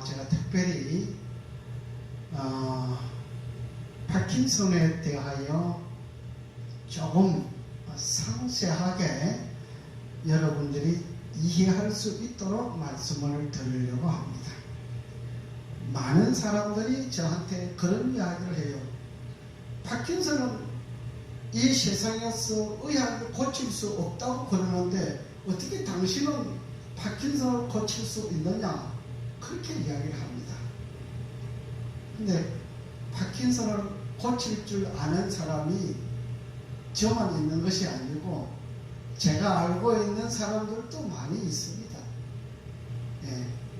제가 특별히 파킨슨에 대하여 조금 상세하게 여러분들이 이해할 수 있도록 말씀을 드리려고 합니다. 많은 사람들이 저한테 그런 이야기를 해요. 파킨슨은 이 세상에서 의학을 고칠 수 없다고 그러는데 어떻게 당신은 파킨슨을 고칠 수 있느냐? 그렇게 이야기를 합니다. 근데 파킨슨을 고칠 줄 아는 사람이 저만 있는 것이 아니고 제가 알고 있는 사람들도 많이 있습니다.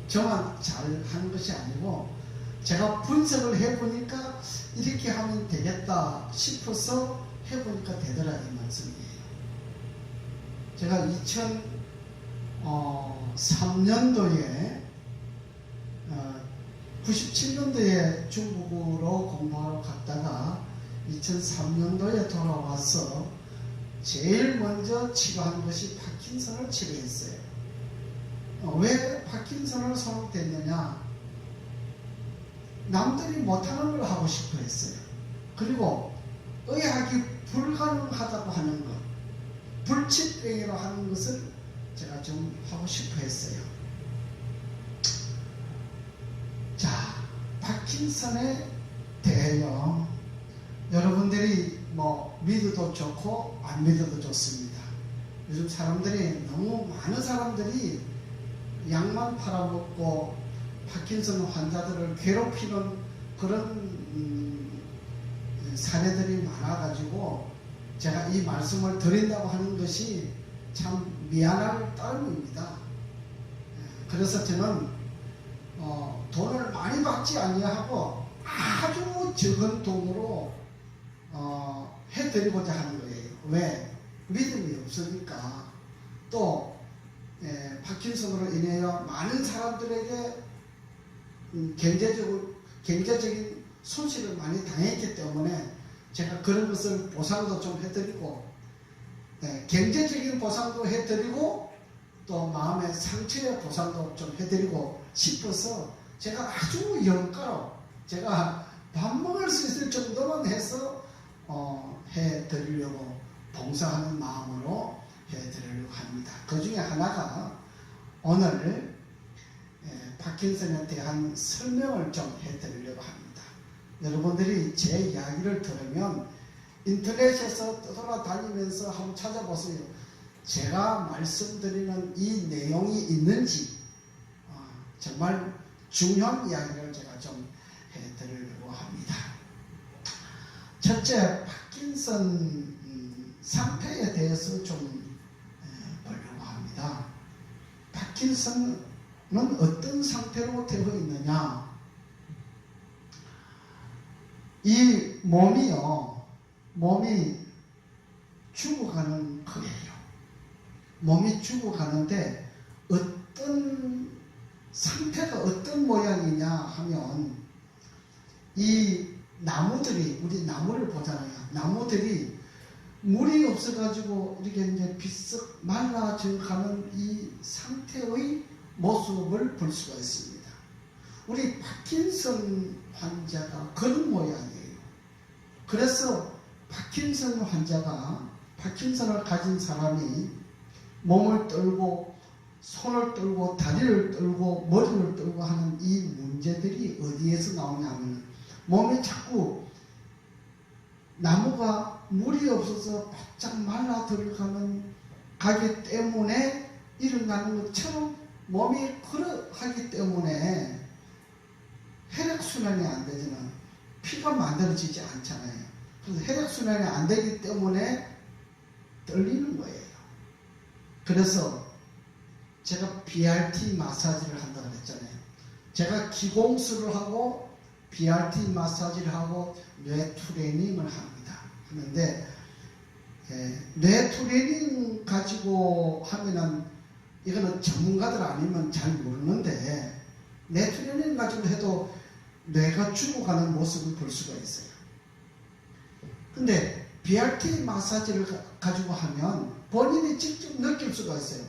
저만 잘하는 것이 아니고 제가 분석을 해보니까 이렇게 하면 되겠다 싶어서 해보니까 되더라 이 말씀이에요. 제가 2003년도에 97년도에 중국으로 공부하러 갔다가 2003년도에 돌아와서 제일 먼저 치료한 것이 파킨슨을 치료했어요. 왜 파킨슨을 선택했느냐? 남들이 못하는 걸 하고 싶어 했어요. 그리고 의학이 불가능하다고 하는 것, 불치병이라고 하는 것을 제가 좀 하고 싶어 했어요. 자, 파킨슨에 대하여 여러분들이 믿어도 좋고 안 믿어도 좋습니다. 요즘 사람들이 너무 많은 사람들이 약만 팔아먹고 파킨슨 환자들을 괴롭히는 그런 사례들이 많아가지고 제가 이 말씀을 드린다고 하는 것이 참 미안할 따름입니다. 그래서 저는 돈을 많이 받지 아니하고 아주 적은 돈으로 해드리고자 하는 거예요. 왜? 믿음이 없으니까. 또 파킨슨으로 인하여 많은 사람들에게 경제적인 손실을 많이 당했기 때문에 제가 그런 것을 보상도 좀 해드리고 경제적인 보상도 해드리고 또 마음의 상처의 보상도 좀 해드리고 싶어서 제가 아주 영가로 제가 밥 먹을 수 있을 정도만 해서 해드리려고 봉사하는 마음으로 해드리려고 합니다. 그 중에 하나가 오늘 파킨슨에 대한 설명을 좀 해드리려고 합니다. 여러분들이 제 이야기를 들으면 인터넷에서 떠돌아다니면서 한번 찾아보세요. 제가 말씀드리는 이 내용이 있는지 정말 중요한 이야기를 제가 좀 해드리려고 합니다. 첫째, 파킨슨 상태에 대해서 좀 보려고 합니다. 파킨슨은 어떤 상태로 되어 있느냐? 이 몸이 죽어가는 거예요. 몸이 죽어가는데 어떤 상태가 어떤 모양이냐 하면 이 나무들이, 우리 나무를 보잖아요. 나무들이 물이 없어가지고 이렇게 이제 비쓱 말라져 가는 이 상태의 모습을 볼 수가 있습니다. 우리 파킨슨 환자가 그런 모양이에요. 그래서 파킨슨 환자가, 파킨슨을 가진 사람이 몸을 떨고 손을 떨고 다리를 떨고 머리를 떨고 하는 이 문제들이 어디에서 나오냐면 몸에 자꾸 나무가 물이 없어서 바짝 말라 들어가기 때문에 일어나는 것처럼 몸이 그러하기 때문에 혈액순환이 안 되지는 피가 만들어지지 않잖아요. 그래서 혈액순환이 안 되기 때문에 떨리는 거예요. 그래서 제가 BRT 마사지를 한다고 했잖아요. 제가 기공수를 하고 BRT 마사지를 하고 뇌 트레이닝을 합니다. 하는데 뇌 트레이닝 가지고 하면은 이거는 전문가들 아니면 잘 모르는데 뇌 트레이닝 가지고 해도 뇌가 죽어가는 모습을 볼 수가 있어요. 근데 BRT 마사지를 가지고 하면 본인이 직접 느낄 수가 있어요.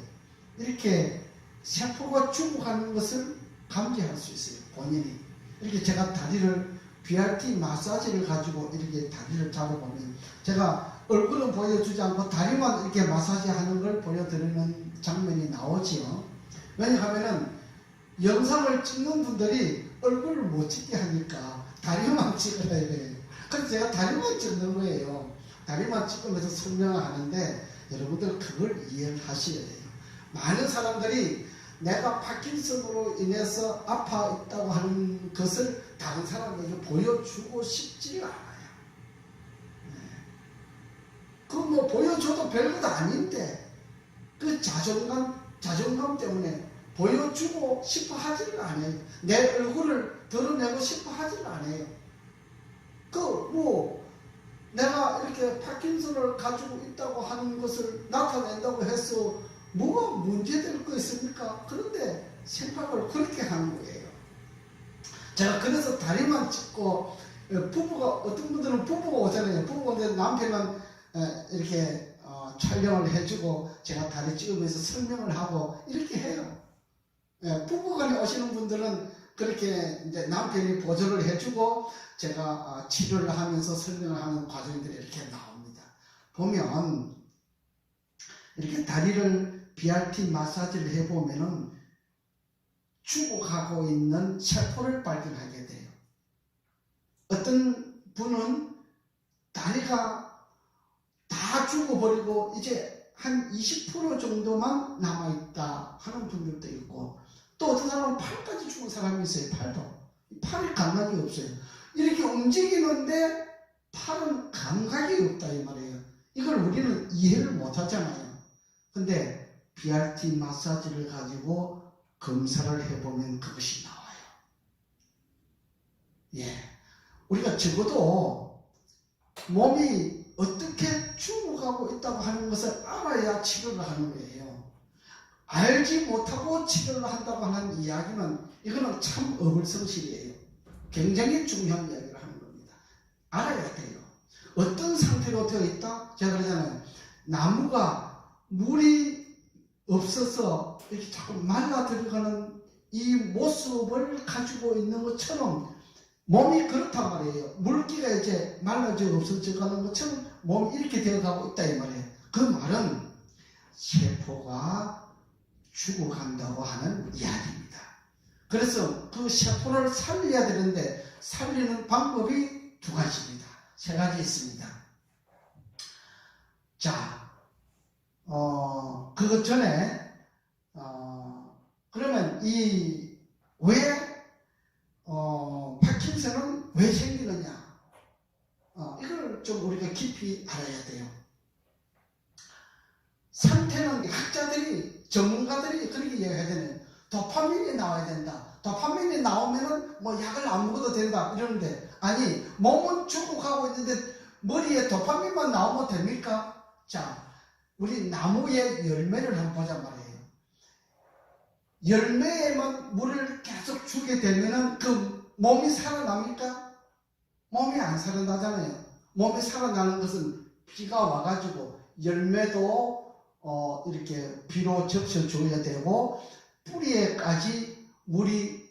이렇게 세포가 죽어가는 것을 감지할 수 있어요. 본인이. 이렇게 제가 다리를 BRT 마사지를 가지고 이렇게 다리를 잡아보면, 제가 얼굴은 보여주지 않고 다리만 이렇게 마사지 하는 걸 보여드리는 장면이 나오지요. 왜냐하면은 영상을 찍는 분들이 얼굴을 못 찍게 하니까 다리만 찍어야 돼요. 그래서 제가 다리만 찍는 거예요. 다리만 찍으면서 설명을 하는데 여러분들 그걸 이해하셔야 돼요. 많은 사람들이 내가 파킨슨으로 인해서 아파 있다고 하는 것을 다른 사람에게 보여주고 싶지를 않아요. 그 뭐 보여줘도 별것도 아닌데 그 자존감 때문에 보여주고 싶어 하지를 않아요. 내 얼굴을 드러내고 싶어 하지를 않아요. 내가 이렇게 파킨슨을 가지고 있다고 하는 것을 나타낸다고 해서 뭐가 문제될 거 있습니까? 그런데 생각을 그렇게 하는 거예요. 제가 그래서 다리만 찍고, 어떤 분들은 부부가 오잖아요. 부부가 오는데 남편은 이렇게 촬영을 해주고 제가 다리 찍으면서 설명을 하고 이렇게 해요. 부부간에 오시는 분들은 그렇게 이제 남편이 보조를 해주고 제가 치료를 하면서 설명을 하는 과정들이 이렇게 나옵니다. 보면 이렇게 다리를 BRT 마사지를 해보면은 죽어가고 있는 세포를 발견하게 돼요. 어떤 분은 다리가 다 죽어버리고 이제 한 20% 정도만 남아있다 하는 분들도 있고, 또 어떤 사람은 팔까지 죽은 사람이 있어요. 팔이 감각이 없어요. 이렇게 움직이는데 팔은 감각이 없다 이 말이에요. 이걸 우리는 이해를 못 하잖아요. 근데 BRT 마사지를 가지고 검사를 해보면 그것이 나와요. 우리가 적어도 몸이 어떻게 죽어가고 있다고 하는 것을 알아야 치료를 하는 거예요. 알지 못하고 치료를 한다고 하는 이야기는 이거는 참 어불성실이에요. 굉장히 중요한 이야기를 하는 겁니다. 알아야 돼요. 어떤 상태로 되어 있다? 제가 그러잖아요. 나무가 물이 없어서 이렇게 자꾸 말라 들어가는 이 모습을 가지고 있는 것처럼 몸이 그렇단 말이에요. 물기가 이제 말라져 없어져 가는 것처럼 몸이 이렇게 되어가고 있다 이 말이에요. 그 말은 세포가 죽어간다고 하는 이야기입니다. 그래서 그 세포를 살려야 되는데 살리는 방법이 두 가지입니다. 세 가지 있습니다. 자, 그것 전에 그러면 파킨슨은 왜 생기느냐? 이걸 좀 우리가 깊이 알아야 돼요. 상태는 전문가들이 그렇게 이야기하잖아요. 도파민이 나와야 된다. 도파민이 나오면은 뭐 약을 안 먹어도 된다 이러는데, 아니 몸은 죽어가고 있는데 머리에 도파민만 나오면 됩니까? 자, 우리 나무의 열매를 한번 보자 말이에요. 열매에만 물을 계속 주게 되면은 그 몸이 살아납니까? 몸이 안 살아나잖아요. 몸이 살아나는 것은 비가 와가지고 열매도 이렇게 비로 적셔줘야 되고 뿌리에까지 물이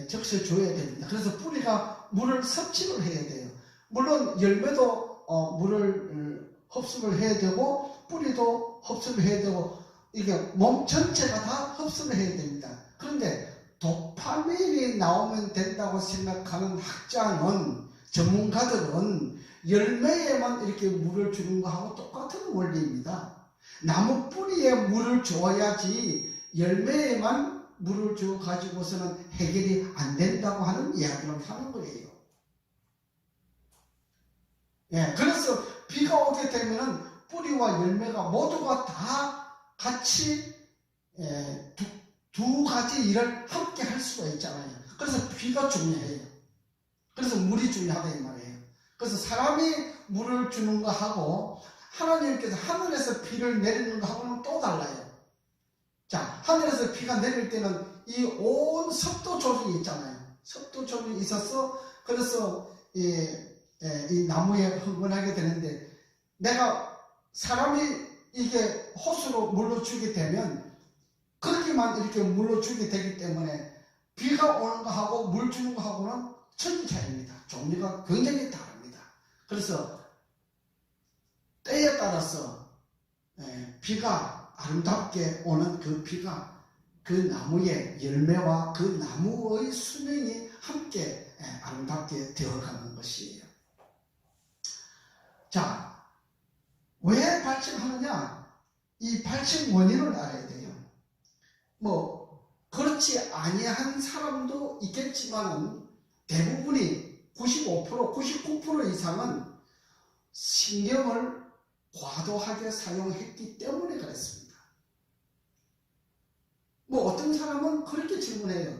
적셔줘야 됩니다. 그래서 뿌리가 물을 섭취를 해야 돼요. 물론 열매도 물을 흡수를 해야 되고 뿌리도 흡수를 해야 되고 이게 몸 전체가 다 흡수를 해야 됩니다. 그런데 도파민이 나오면 된다고 생각하는 학자는, 전문가들은 열매에만 이렇게 물을 주는 거하고 똑같은 원리입니다. 나무 뿌리에 물을 줘야지 열매에만 물을 줘 가지고서는 해결이 안 된다고 하는 이야기를 하는 거예요. 그래서 비가 오게 되면은 뿌리와 열매가 모두가 다 같이 두 가지 일을 함께 할 수가 있잖아요. 그래서 비가 중요해요. 그래서 물이 중요하다 이 말이에요. 그래서 사람이 물을 주는 거하고 하나님께서 하늘에서 비를 내리는 거하고는 또 달라요. 자, 하늘에서 비가 내릴 때는 이 온 습도 조절이 있잖아요. 습도 조절이 있어서 그래서 이 나무에 흥건하게 되는데, 내가 사람이 이게 호수로 물로 주게 되면 그렇게만 이렇게 물러주게 되기 때문에 비가 오는 거하고 물 주는 거하고는 천지 차이입니다. 종류가 굉장히 다릅니다. 그래서 때에 따라서 비가 아름답게 오는 그 비가 그 나무의 열매와 그 나무의 수명이 함께 아름답게 되어가는 것이에요. 자, 왜 발생하느냐? 이 발생 원인을 알아야 돼요. 뭐 그렇지 아니한 사람도 있겠지만 대부분이 95%, 99% 이상은 신경을 과도하게 사용했기 때문에 그랬습니다. 뭐 어떤 사람은 그렇게 질문해요.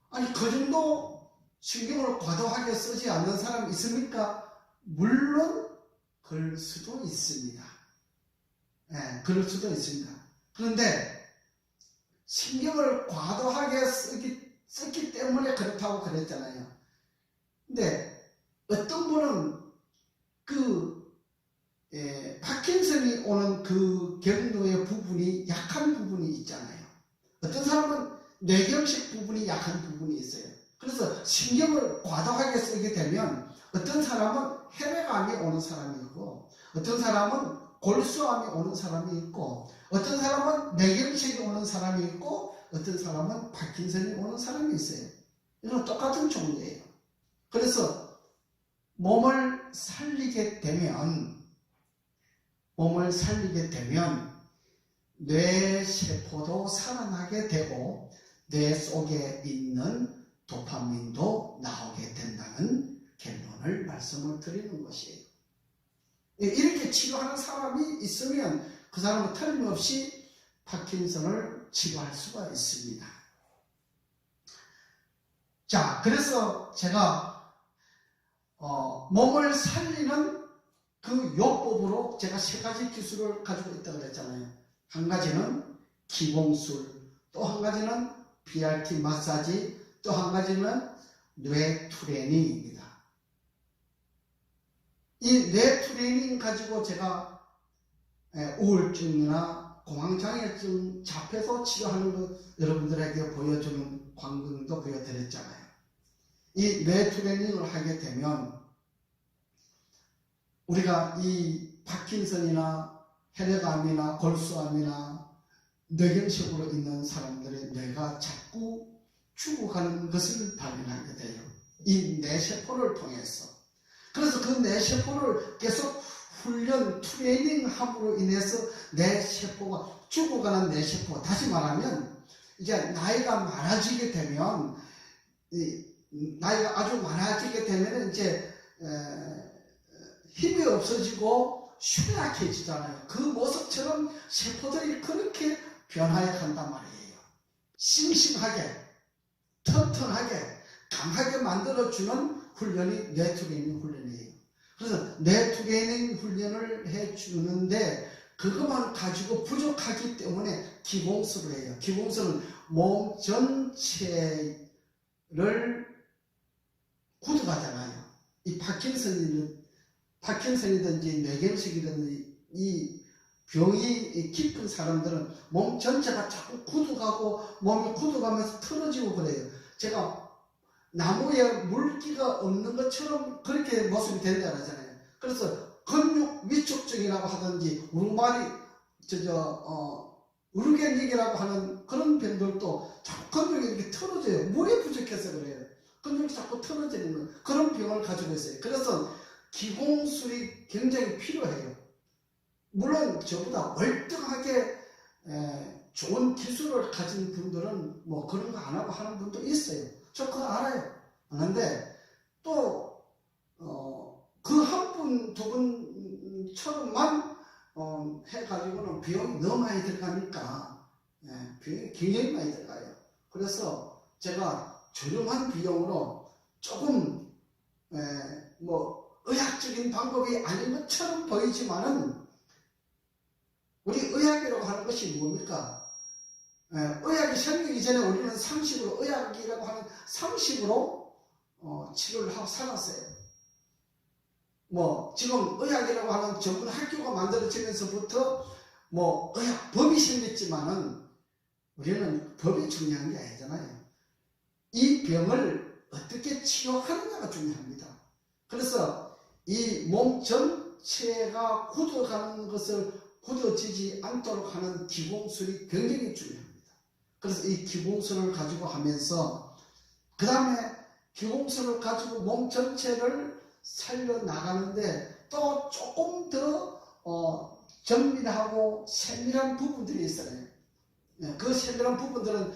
아니 그 정도 신경을 과도하게 쓰지 않는 사람 있습니까? 물론 그럴 수도 있습니다. 그럴 수도 있습니다. 그런데 신경을 과도하게 썼기 때문에 그렇다고 그랬잖아요. 근데 어떤 분은 파킨슨이 오는 그 경로의 부분이 약한 부분이 있잖아요. 어떤 사람은 뇌경색 부분이 약한 부분이 있어요. 그래서 신경을 과도하게 쓰게 되면 어떤 사람은 혈액암이 오는 사람이 있고 어떤 사람은 골수암이 오는 사람이 있고 어떤 사람은 뇌경색이 오는 사람이 있고 어떤 사람은 파킨슨이 오는 사람이 있어요. 이건 똑같은 종류예요. 그래서 몸을 살리게 되면 뇌세포도 살아나게 되고 뇌 속에 있는 도파민도 나오게 된다는 결론을 말씀을 드리는 것이에요. 이렇게 치료하는 사람이 있으면 그 사람은 틀림없이 파킨슨을 치료할 수가 있습니다. 자, 그래서 제가 몸을 살리는 그 요법으로 제가 3가지 기술을 가지고 있다고 그랬잖아요. 한 가지는 기공술, 또 한 가지는 BRT 마사지, 또 한 가지는 뇌 트레이닝입니다. 이 뇌 트레이닝 가지고 제가 우울증이나 공황장애증 잡혀서 치료하는 거 여러분들에게 보여주는 광경도 보여드렸잖아요. 이 뇌 트레이닝을 하게 되면 우리가 이 파킨슨이나 혈액암이나 골수암이나 뇌경색으로 있는 사람들의 뇌가 자꾸 죽어가는 것을 발견하게 돼요. 이 뇌세포를 통해서. 그래서 그 뇌세포를 계속 훈련, 트레이닝함으로 인해서 뇌세포가 죽어가는 뇌세포, 다시 말하면 이제 나이가 많아지게 되면 나이가 아주 많아지게 되면 이제 힘이 없어지고 쇠약해지잖아요. 그 모습처럼 세포들이 그렇게 변화해 간단 말이에요. 싱싱하게, 튼튼하게, 강하게 만들어주는 훈련이 뇌트레이닝 훈련이에요. 그래서 뇌트레이닝 훈련을 해주는데 그것만 가지고 부족하기 때문에 기공술을 해요. 기공술은 몸 전체를 구독하잖아요. 이 파킨슨이든지 뇌경색이든지 이 병이 깊은 사람들은 몸 전체가 자꾸 굳어가고 몸이 굳어가면서 틀어지고 그래요. 제가 나무에 물기가 없는 것처럼 그렇게 모습이 된다 그러잖아요. 그래서 근육 위축증이라고 하든지 우르겐닉이라고 하는 그런 병들도 자꾸 근육이 이렇게 틀어져요. 물이 부족해서 그래요. 근육이 자꾸 틀어지는 그런 병을 가지고 있어요. 그래서 기공술이 굉장히 필요해요. 물론 저보다 월등하게 좋은 기술을 가진 분들은 뭐 그런 거 안 하고 하는 분도 있어요. 저 그거 알아요. 아는데 또 그 한 분, 두 분처럼만 해가지고는 비용이 너무 많이 들어가니까 비용이 굉장히 많이 들어가요. 그래서 제가 저렴한 비용으로 조금 뭐 의학적인 방법이 아닌 것처럼 보이지만은 우리 의학이라고 하는 것이 뭡니까? 의학이 생기기 전에 우리는 상식으로 의학이라고 하는 상식으로 치료를 하고 살았어요. 뭐 지금 의학이라고 하는 전문 학교가 만들어지면서부터 뭐 의학법이 생겼지만은 우리는 법이 중요한 게 아니잖아요. 이 병을 어떻게 치료하느냐가 중요합니다. 그래서 이 몸 전체가 굳어가는 것을 굳어지지 않도록 하는 기공술이 굉장히 중요합니다. 그래서 이 기공술을 가지고 하면서 그 다음에 기공술을 가지고 몸 전체를 살려나가는데 또 조금 더 정밀하고 세밀한 부분들이 있어요. 그 세밀한 부분들은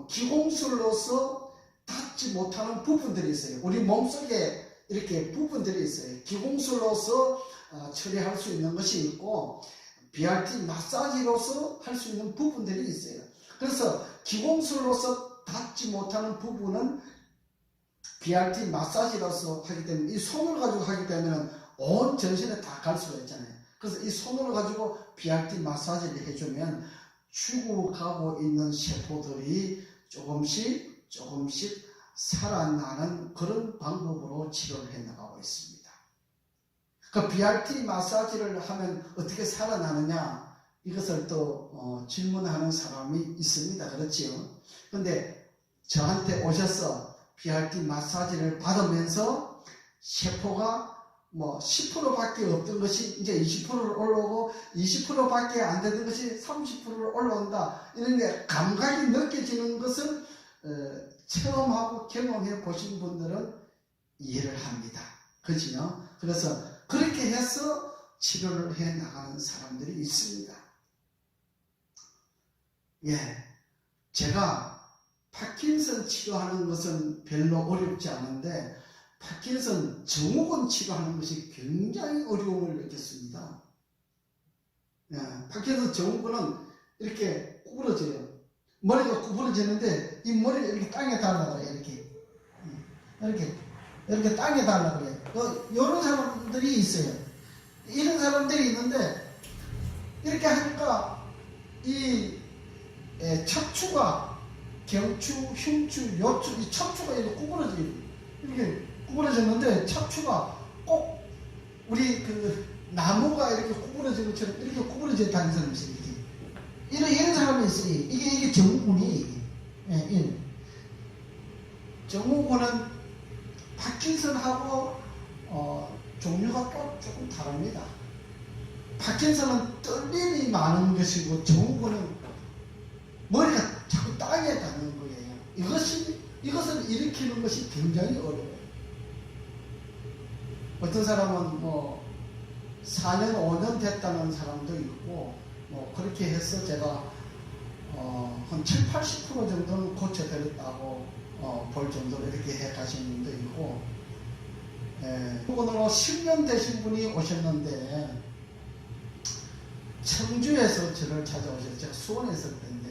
기공술로서 닿지 못하는 부분들이 있어요. 우리 몸속에 이렇게 부분들이 있어요. 기공술로서 처리할 수 있는 것이 있고 BRT 마사지로서 할 수 있는 부분들이 있어요. 그래서 기공술로서 닿지 못하는 부분은 BRT 마사지로서 하기 때문에 이 손을 가지고 하기 때문에 온 전신에 다 갈 수가 있잖아요. 그래서 이 손을 가지고 BRT 마사지를 해주면 죽어가고 있는 세포들이 조금씩 살아나는 그런 방법으로 치료를 해나가고 있습니다. 그 BRT 마사지를 하면 어떻게 살아나느냐 이것을 또 질문하는 사람이 있습니다. 그렇지요? 근데 저한테 오셔서 BRT 마사지를 받으면서 세포가 10%밖에 없던 것이 이제 20%를 올라오고 20%밖에 안 되던 것이 30%를 올라온다. 이런 게 감각이 느껴지는 것을 체험하고 경험해 보신 분들은 이해를 합니다. 그렇죠? 그래서 그렇게 해서 치료를 해 나가는 사람들이 있습니다. 제가 파킨슨 치료하는 것은 별로 어렵지 않은데 파킨슨 증후군 치료하는 것이 굉장히 어려움을 느꼈습니다. 파킨슨 증후군은 이렇게 구부러져요. 머리가 구부러지는데 이 머리를 이렇게 땅에 달라고 그래요. 이렇게 땅에 달라고 그래요. 이런 사람들이 있어요. 이런 사람들이 있는데 이렇게 하니까 이 척추가 경추, 흉추, 요추, 이 척추가 이렇게 구부러져요. 이렇게 구부러졌는데 척추가 꼭 우리 그 나무가 이렇게 구부러진 것처럼 이렇게 구부러져 다니는 사람이 있어요. 이런 사람이 있어요. 이게 증후군이. 증후군은 파킨슨하고 종류가 또 조금 다릅니다. 파킨슨은 떨림이 많은 것이고 증후군은 머리가 자꾸 땅에 닿는 거예요. 이것을 일으키는 것이 굉장히 어려워요. 어떤 사람은 4년, 5년 됐다는 사람도 있고, 그렇게 해서 제가, 한 70, 80% 정도는 고쳐드렸다고, 볼 정도로 이렇게 해 가신 분도 있고, 오늘로 10년 되신 분이 오셨는데, 청주에서 저를 찾아오셨어요. 제가 수원에 있을 때인데,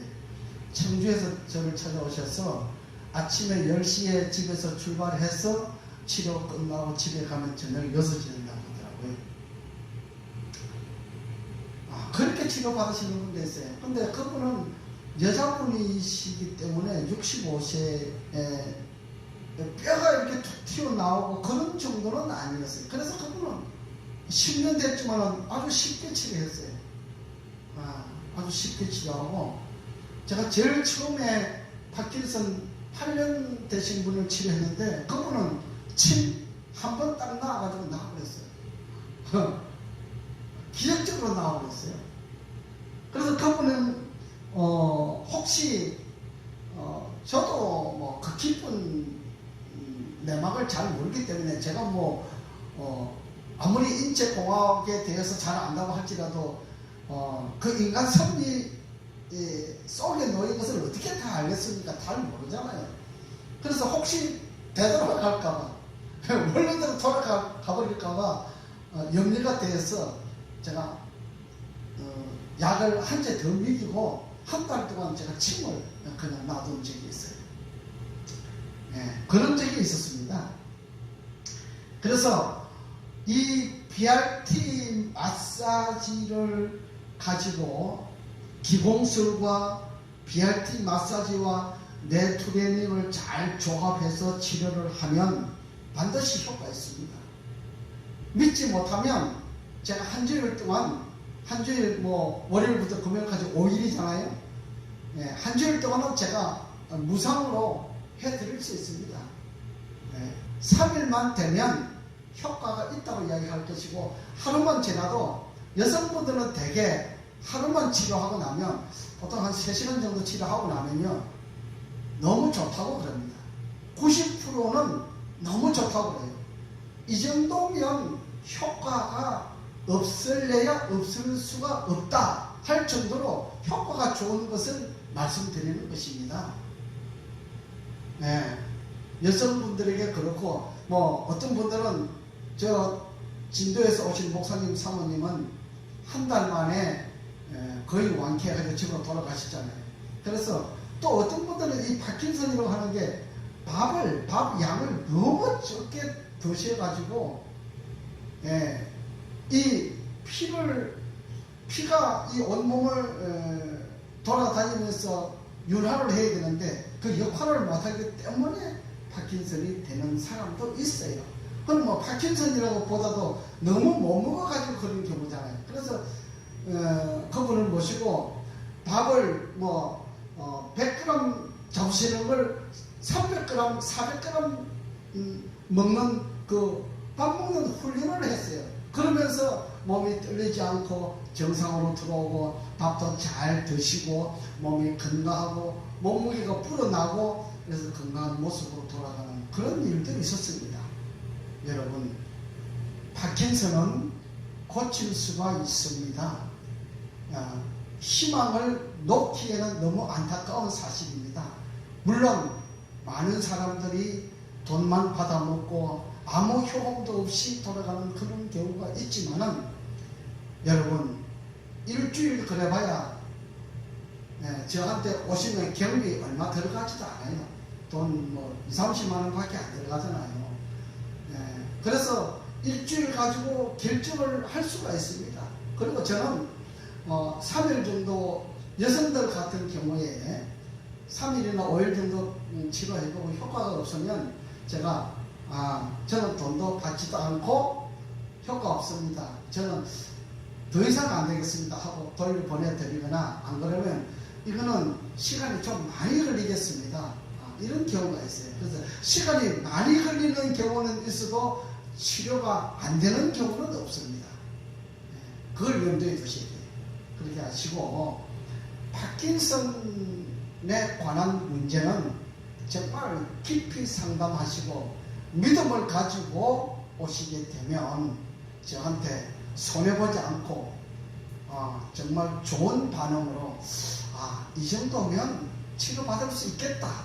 청주에서 저를 찾아오셔서 아침에 10시에 집에서 출발해서 치료 끝나고 집에 가면 저녁 6시에 된다고 하더라고요. 그렇게 치료받으시는 분도 있어요. 근데 그분은 여자분이시기 때문에 65세에 뼈가 이렇게 툭 튀어나오고 그런 정도는 아니었어요. 그래서 그분은 10년 됐지만 아주 쉽게 치료했어요. 아주 쉽게 치료하고, 제가 제일 처음에 파킨슨 8년 되신 분을 치료했는데 그분은 침 한 번 딱 나와가지고 나와버렸어요. 기적적으로 나와버렸어요. 그래서 그분은 혹시 저도 그 깊은 내막을 잘 모르기 때문에 제가 아무리 인체공학에 대해서 잘 안다고 할지라도 그 인간 섭리 속에 놓인 것을 어떻게 다 알겠습니까? 잘 모르잖아요. 그래서 혹시 되돌아갈까봐, 원래대로 돌아가버릴까봐 염려가 돼서 제가 약을 한 제 더 먹이고 한 달 동안 제가 침을 그냥 놔둔 적이 있어요. 그런 적이 있었습니다. 그래서 이 BRT 마사지를 가지고 기공술과 BRT 마사지와 뇌 트레이닝을 잘 조합해서 치료를 하면 반드시 효과가 있습니다. 믿지 못하면 제가 한 주일 동안, 월요일부터 금요일까지 5일이잖아요. 한 주일 동안은 제가 무상으로 해드릴 수 있습니다. 3일만 되면 효과가 있다고 이야기할 것이고, 하루만 지나도 여성분들은 대개 하루만 치료하고 나면, 보통 한 3시간 정도 치료하고 나면요 너무 좋다고 그럽니다. 90%는 너무 좋다고 그래요. 이 정도면 효과가 없을래야 없을 수가 없다 할 정도로 효과가 좋은 것을 말씀드리는 것입니다. 여성분들에게 그렇고, 어떤 분들은 저 진도에서 오신 목사님 사모님은 한 달 만에 거의 완쾌해서 집으로 돌아가셨잖아요. 그래서 또 어떤 분들은 이 파킨슨이라고 하는 게 밥 양을 너무 적게 드셔가지고 이 피가 이 온몸을 돌아다니면서 윤활을 해야 되는데 그 역할을 못하기 때문에 파킨슨이 되는 사람도 있어요. 그럼 파킨슨이라고 보다도 너무 못 먹어가지고 그런 경우잖아요. 그래서 그분을 모시고 밥을 100g 잡수시는 걸 300g, 400g 먹는 밥 먹는 훈련을 했어요. 그러면서 몸이 떨리지 않고 정상으로 들어오고 밥도 잘 드시고 몸이 건강하고 몸무게가 불어나고 그래서 건강한 모습으로 돌아가는 그런 일들이 있었습니다. 여러분, 파킨슨은 고칠 수가 있습니다. 희망을 놓기에는 너무 안타까운 사실입니다. 물론 많은 사람들이 돈만 받아먹고 아무 효험도 없이 돌아가는 그런 경우가 있지만은, 여러분, 일주일 그래봐야 저한테 오시면 경비 얼마 들어가지도 않아요. 돈 2, 30만 원밖에 안 들어가잖아요. 그래서 일주일 가지고 결정을 할 수가 있습니다. 그리고 저는 3일 정도, 여성들 같은 경우에 3일이나 5일 정도 치료해보고 효과가 없으면 제가 저는 돈도 받지도 않고 효과 없습니다, 저는 더 이상 안 되겠습니다 하고 돌려보내드리거나, 안 그러면 이거는 시간이 좀 많이 걸리겠습니다, 이런 경우가 있어요. 그래서 시간이 많이 걸리는 경우는 있어도 치료가 안 되는 경우는 없습니다. 그걸 염두에 두셔야 돼요. 그렇게 하시고, 파킨슨에 관한 문제는 정말 깊이 상담하시고 믿음을 가지고 오시게 되면 저한테 손해보지 않고 정말 좋은 반응으로 이 정도면 치료받을 수 있겠다,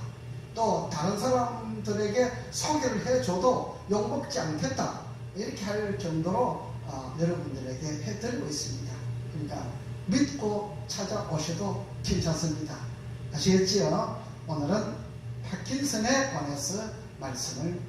또 다른 사람들에게 소개를 해줘도 욕먹지 않겠다, 이렇게 할 정도로 여러분들에게 해드리고 있습니다. 그러니까 믿고 찾아오셔도 괜찮습니다. 아시겠지요? 오늘은 파킨슨에 관해서 말씀을